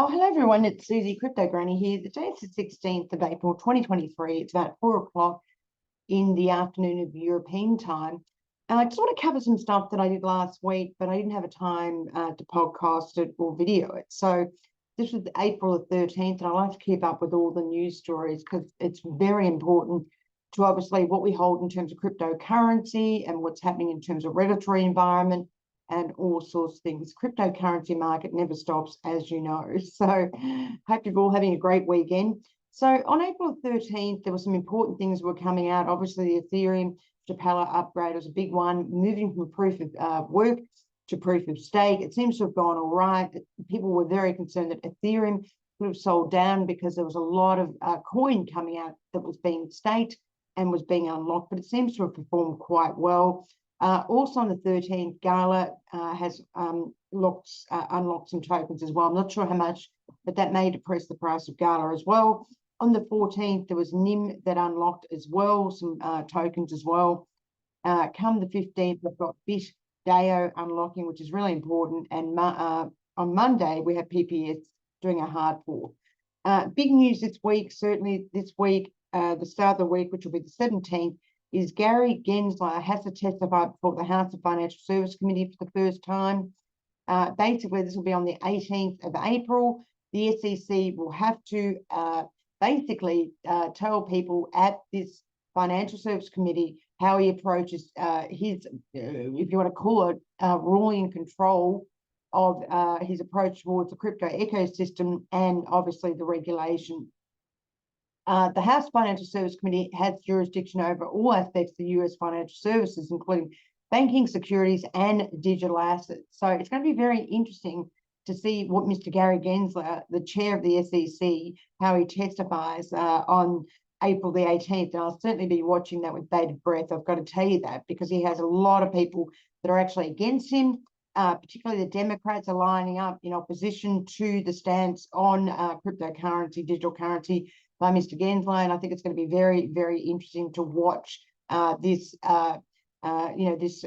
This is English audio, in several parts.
Oh, hello everyone. It's Susie Crypto Granny here. The day is the 16th of April, 2023. It's about 4 o'clock in the afternoon of European time. I just want to cover some stuff that I did last week, but I didn't have a time to podcast it or video it. So this was April the 13th, and I like to keep up with all the news stories because it's very important to obviously what we hold in terms of cryptocurrency and what's happening in terms of regulatory environment and all sorts of things. Cryptocurrency market never stops, as you know. So hope you're all having a great weekend. So on April 13th, there were some important things that were coming out. Obviously, the Ethereum Chapala upgrade was a big one, moving from proof of work to proof of stake. It seems to have gone all right. People were very concerned that Ethereum could have sold down because there was a lot of coin coming out that was being staked and was being unlocked, but it seems to have performed quite well. Also on the 13th, Gala has unlocked some tokens as well. I'm not sure how much, but that may depress the price of Gala as well. On the 14th, there was NIM that unlocked as well, some tokens as well. Come the 15th, we've got BitDAO unlocking, which is really important. And on Monday, we have PPS doing a hard fork. Big news this week, certainly this week, the start of the week, which will be the 17th, is Gary Gensler has to testify before the House of Financial Services Committee for the first time. Basically, this will be on the 18th of April. The SEC will have to basically tell people at this Financial Services Committee how he approaches his, if you want to call it, ruling control of his approach towards the crypto ecosystem and obviously the regulation. The House Financial Services Committee has jurisdiction over all aspects of the US financial services, including banking, securities, and digital assets. So it's going to be very interesting to see what Mr. Gary Gensler, the chair of the SEC, how he testifies on April the 18th. And I'll certainly be watching that with bated breath. I've got to tell you that because he has a lot of people that are actually against him. Particularly the Democrats are lining up in opposition to the stance on cryptocurrency, digital currency by Mr. Gensler, and I think it's going to be very, very interesting to watch this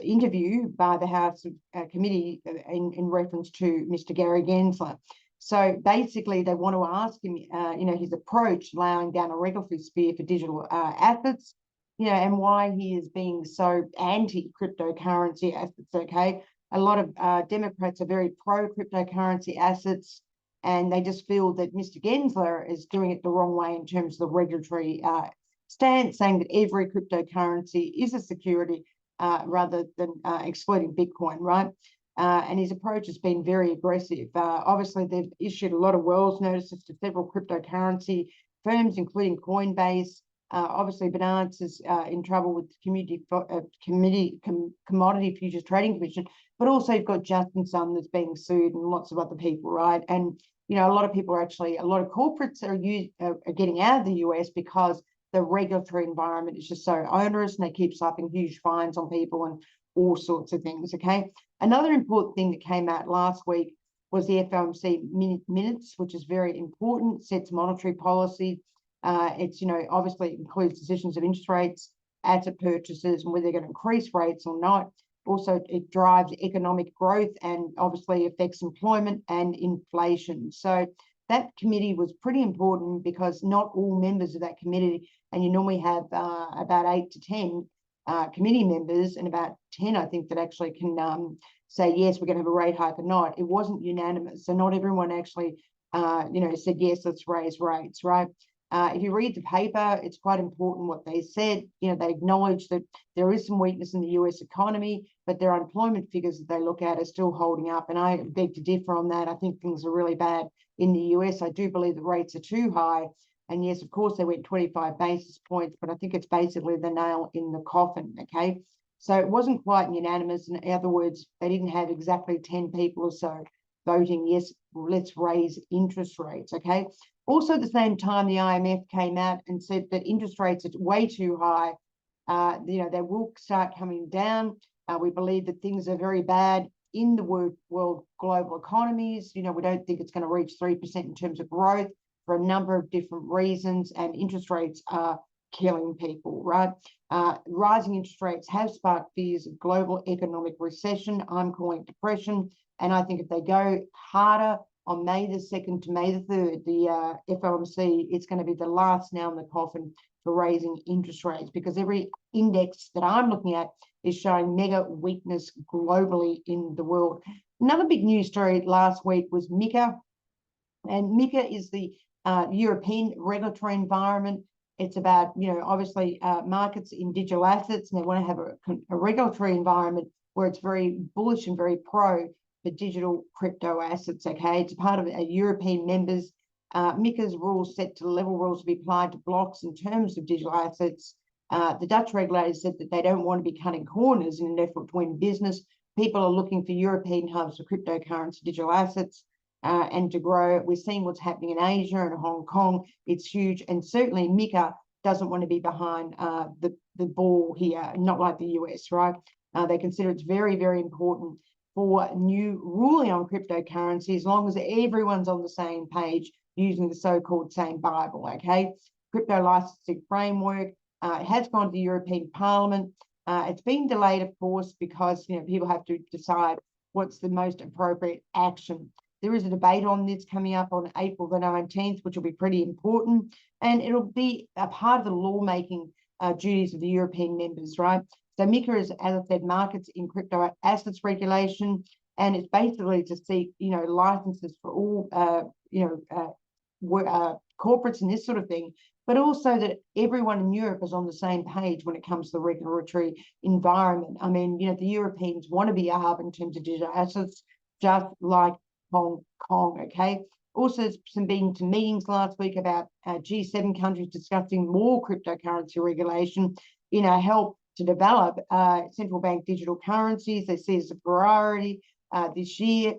interview by the House Committee in reference to Mr. Gary Gensler. So basically, they want to ask him, his approach, laying down a regulatory sphere for digital assets, and why he is being so anti-cryptocurrency assets. Okay, a lot of Democrats are very pro-cryptocurrency assets. And they just feel that Mr. Gensler is doing it the wrong way in terms of the regulatory stance, saying that every cryptocurrency is a security rather than excluding Bitcoin, right? And his approach has been very aggressive. Obviously, they've issued a lot of Wells notices to several cryptocurrency firms, including Coinbase. Obviously, Binance is in trouble with the Commodity Futures Trading Commission, but also you've got Justin Sun that's being sued and lots of other people, right? And a lot of people are actually, a lot of corporates are getting out of the US because the regulatory environment is just so onerous and they keep slapping huge fines on people and all sorts of things, okay? Another important thing that came out last week was the FOMC minutes, which is very important, sets monetary policy. It's, obviously includes decisions of interest rates, asset purchases, and whether they're going to increase rates or not. Also, it drives economic growth and obviously affects employment and inflation. So that committee was pretty important because not all members of that committee, and you normally have about 8 to 10 committee members and about 10, I think, that actually can say, yes, we're going to have a rate hike or not. It wasn't unanimous. So not everyone actually, said, yes, let's raise rates, right? If you read the paper, it's quite important what they said. They acknowledge that there is some weakness in the US economy, but their unemployment figures that they look at are still holding up. And I beg to differ on that. I think things are really bad in the US. I do believe the rates are too high. And yes, of course, they went 25 basis points, but I think it's basically the nail in the coffin, okay? So it wasn't quite unanimous. In other words, they didn't have exactly 10 people or so voting, yes, let's raise interest rates, okay? Also, at the same time, the IMF came out and said that interest rates are way too high. They will start coming down. We believe that things are very bad in the world global economies. We don't think it's going to reach 3% in terms of growth for a number of different reasons, and interest rates are killing people, right? Rising interest rates have sparked fears of global economic recession. I'm calling it depression. And I think if they go harder on May the 2nd to May the 3rd, the FOMC, it's going to be the last nail in the coffin for raising interest rates, because every index that I'm looking at is showing mega weakness globally in the world. Another big news story last week was MiCA, and MiCA is the European regulatory environment. It's about, obviously markets in digital assets, and they want to have a regulatory environment where it's very bullish and very pro for digital crypto assets. Okay, it's part of a European members. MiCA's rules set to level rules to be applied to blocks in terms of digital assets. The Dutch regulators said that they don't want to be cutting corners in an effort to win business. People are looking for European hubs for cryptocurrency digital assets and to grow. We're seeing what's happening in Asia and Hong Kong. It's huge. And certainly MiCA doesn't want to be behind the ball here, not like the US, right? They consider it's very, very important for new ruling on cryptocurrency, as long as everyone's on the same page using the so-called same Bible, okay? Crypto licensing framework, it has gone to the European Parliament. It's been delayed, of course, because people have to decide what's the most appropriate action. There is a debate on this coming up on April the 19th, which will be pretty important, and it'll be a part of the lawmaking duties of the European members, right? So MiCA is, as I said, markets in crypto assets regulation, and it's basically to seek, licenses for all, corporates and this sort of thing, but also that everyone in Europe is on the same page when it comes to the regulatory environment. I mean, the Europeans want to be a hub in terms of digital assets, just like Hong Kong, okay? Also, some meetings last week about G7 countries discussing more cryptocurrency regulation, help to develop central bank digital currencies. They see it as a priority this year.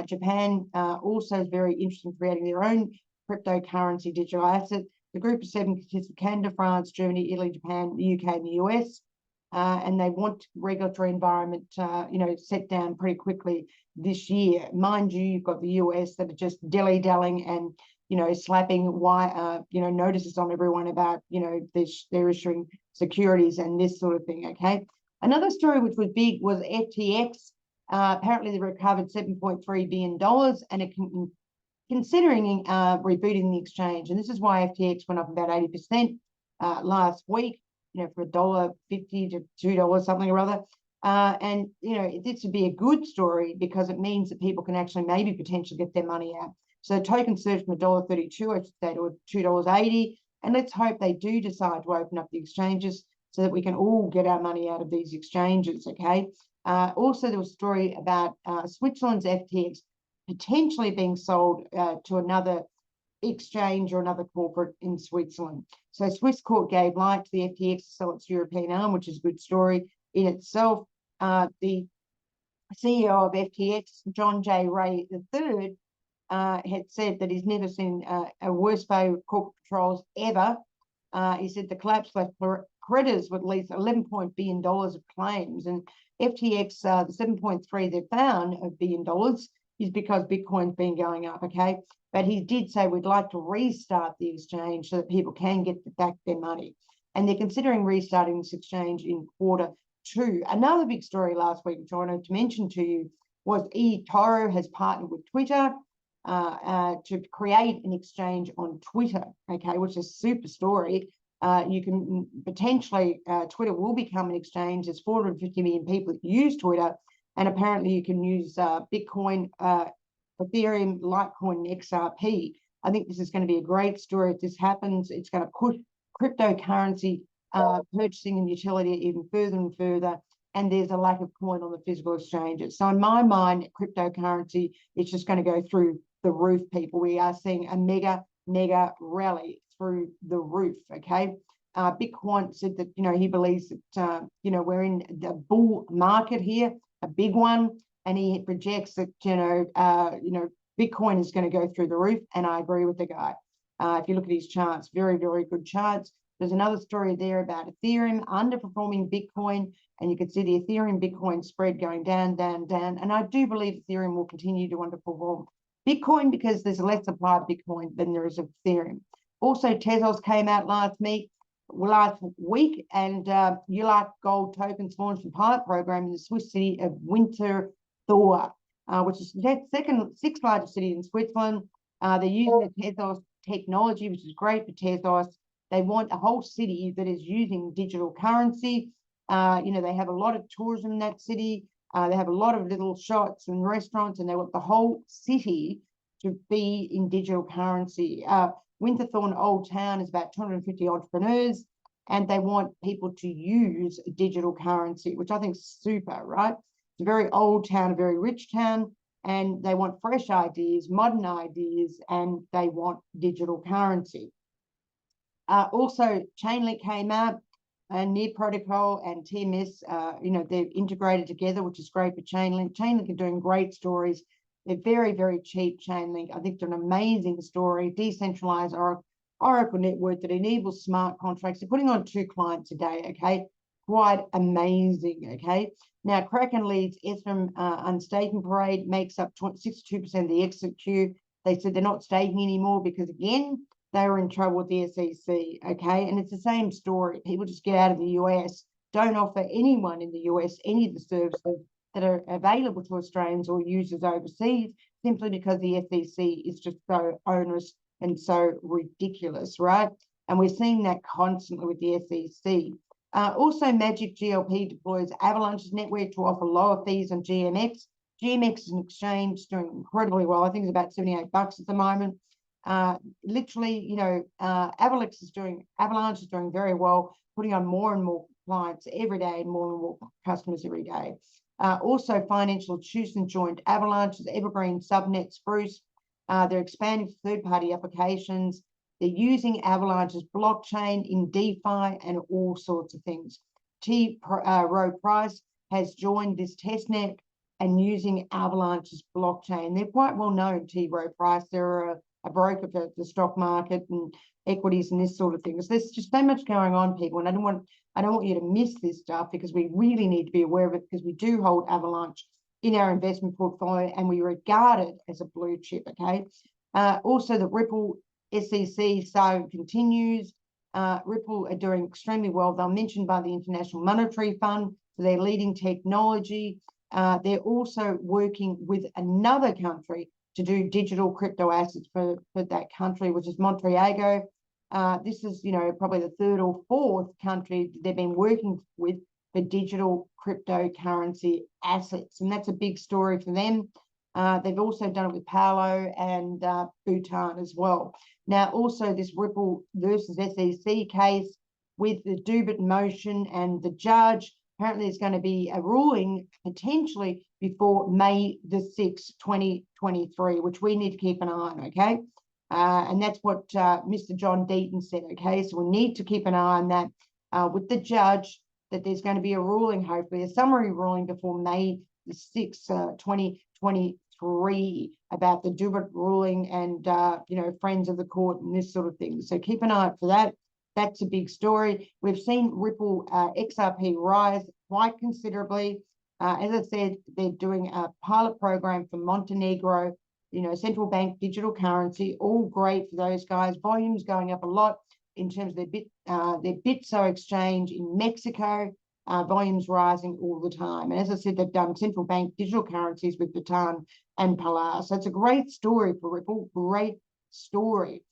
Japan also is very interested in creating their own cryptocurrency digital asset. The group of 7 consists of Canada, France, Germany, Italy, Japan, the UK, and the US. And they want regulatory environment, set down pretty quickly this year. Mind you, you've got the US that are just dilly-dallying and, slapping notices on everyone about, they're issuing securities and this sort of thing, okay? Another story which was big was FTX. Apparently they recovered $7.3 billion, and it considering rebooting the exchange. And this is why FTX went up about 80% last week, from $1.50 to $2 something or other. And, this would be a good story because it means that people can actually maybe potentially get their money out. So token surged from $1.32, I should say, to $2.80. And let's hope they do decide to open up the exchanges so that we can all get our money out of these exchanges, okay? Also, there was a story about Switzerland's FTX potentially being sold to another exchange or another corporate in Switzerland. So Swiss court gave light to the FTX to sell its European arm, which is a good story in itself. The CEO of FTX, John J. Ray III, had said that he's never seen a worse failure of corporate controls ever. He said the collapse left creditors with at least $11 billion of claims, and FTX, the 7.3 they found of $1 billion is because Bitcoin's been going up, okay? But he did say we'd like to restart the exchange so that people can get back their money. And they're considering restarting this exchange in Q2. Another big story last week, which I wanted to mention to you, was eToro has partnered with Twitter to create an exchange on Twitter, okay, which is a super story. You can potentially, Twitter will become an exchange. There's 450 million people that use Twitter, and apparently you can use Bitcoin, Ethereum, Litecoin, XRP. I think this is going to be a great story if this happens. It's going to push cryptocurrency purchasing and utility even further and further, and there's a lack of coin on the physical exchanges. So in my mind, cryptocurrency is just going to go through the roof, people. We are seeing a mega rally through the roof, okay? Bitcoin said that, he believes that, we're in the bull market here, a big one, and he projects that, Bitcoin is going to go through the roof, and I agree with the guy. If you look at his charts, very, very good charts. There's another story there about Ethereum underperforming Bitcoin, and you can see the Ethereum Bitcoin spread going down, down, down. And I do believe Ethereum will continue to underperform Bitcoin because there's less supply of Bitcoin than there is of Ethereum. Also, Tezos came out last week, and ULAC Gold tokens launched a pilot program in the Swiss city of Winterthur. which is the sixth largest city in Switzerland. They're using the Tezos technology, which is great for Tezos. They want a whole city that is using digital currency. They have a lot of tourism in that city. They have a lot of little shops and restaurants, and they want the whole city to be in digital currency. Winterthorne Old Town is about 250 entrepreneurs, and they want people to use digital currency, which I think is super, right? It's a very old town, a very rich town, and they want fresh ideas, modern ideas, and they want digital currency. Also, Chainlink came out, Near Protocol and TMS, they're integrated together, which is great for Chainlink. Chainlink are doing great stories. They're very, very cheap, Chainlink. I think they're an amazing story, decentralized Oracle network that enables smart contracts. They're putting on 2 clients a day, okay? Quite amazing, okay? Now, Kraken leads Ethereum unstaking parade, makes up 62% of the exit queue. They said they're not staking anymore because, again, they were in trouble with the SEC, okay? And it's the same story. People just get out of the US, don't offer anyone in the US any of the services that are available to Australians or users overseas, simply because the SEC is just so onerous and so ridiculous, right? And we're seeing that constantly with the SEC. Also, Magic GLP deploys Avalanche's network to offer lower fees on GMX. GMX is an exchange doing incredibly well. I think it's about $78 at the moment. Literally, Avalanche is doing very well, putting on more and more clients every day, and more customers every day. Also, financial institutions joined Avalanche's Evergreen Subnet Spruce. They're expanding to third-party applications. They're using Avalanche's blockchain in DeFi and all sorts of things. T. Rowe Price has joined this testnet and using Avalanche's blockchain. They're quite well known, T. Rowe Price. They're a broker for the stock market and equities and this sort of thing. So there's just so much going on, people, and I don't want you to miss this stuff, because we really need to be aware of it, because we do hold Avalanche in our investment portfolio and we regard it as a blue chip, okay? Also, the Ripple SEC saga continues. Ripple are doing extremely well. They're mentioned by the International Monetary Fund, so they're leading technology. They're also working with another country to do digital crypto assets for that country, which is Montenegro. This is, probably the 3rd or 4th country they've been working with for digital cryptocurrency assets, and that's a big story for them. They've also done it with Paolo and Bhutan as well. Now, also this Ripple versus SEC case with the Dubit motion and the judge. Apparently, there's going to be a ruling potentially before May the 6th, 2023, which we need to keep an eye on, okay? And that's what Mr. John Deaton said, okay? So we need to keep an eye on that with the judge, that there's going to be a ruling, hopefully, a summary ruling before May the 6th, 2023, about the Dubit ruling and, friends of the court and this sort of thing. So keep an eye out for that. That's a big story. We've seen Ripple XRP rise quite considerably. As I said, they're doing a pilot program for Montenegro, central bank digital currency, all great for those guys. Volumes going up a lot in terms of their Bitso exchange in Mexico, volumes rising all the time. And as I said, they've done central bank digital currencies with Bhutan and Palau. So it's a great story for Ripple, great story.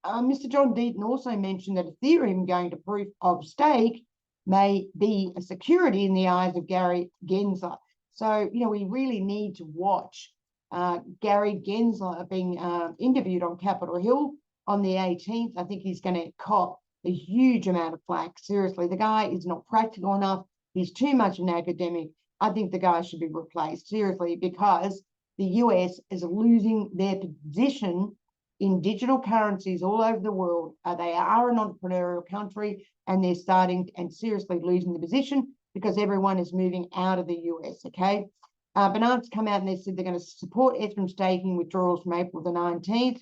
Mr. John Deaton also mentioned that Ethereum going to proof of stake may be a security in the eyes of Gary Gensler. So, we really need to watch Gary Gensler being interviewed on Capitol Hill on the 18th. I think he's going to cop a huge amount of flack. Seriously, the guy is not practical enough. He's too much an academic. I think the guy should be replaced, seriously, because the US is losing their position in digital currencies all over the world. They are an entrepreneurial country, and they're starting and seriously losing the position because everyone is moving out of the US, okay? Binance come out and they said they're going to support Ethereum staking withdrawals from April the 19th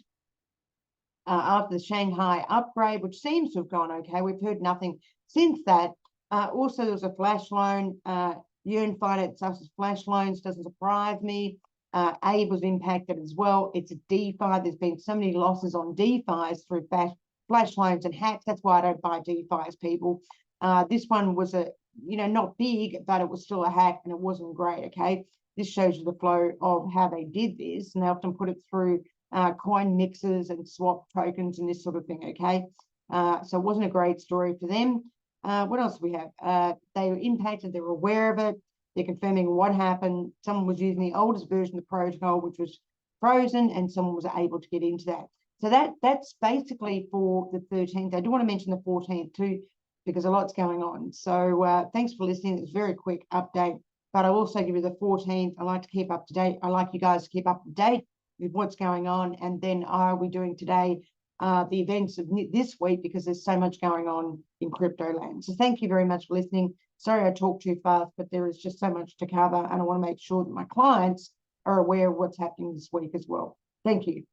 after the Shanghai upgrade, which seems to have gone okay. We've heard nothing since that. Also, there was a flash loan. Yearn Finance suffers flash loans, doesn't surprise me. Abe was impacted as well. It's a DeFi. There's been so many losses on DeFis through flash loans and hacks. That's why I don't buy DeFis, people. This one was not big, but it was still a hack and it wasn't great, okay? this shows you the flow of how they did this, and they often put it through coin mixers and swap tokens and this sort of thing, okay? So it wasn't a great story for them. What else do we have? They were impacted, they were aware of it, they're confirming what happened. Someone was using the oldest version of the protocol, which was frozen, and someone was able to get into that. So that's basically for the 13th. I do want to mention the 14th too, because a lot's going on. So thanks for listening. It's a very quick update, but I'll also give you the 14th. I like to keep up to date. I like you guys to keep up to date with what's going on. And then are we doing today the events of this week, because there's so much going on in crypto land. So thank you very much for listening. Sorry I talked too fast, but there is just so much to cover, and I want to make sure that my clients are aware of what's happening this week as well. Thank you.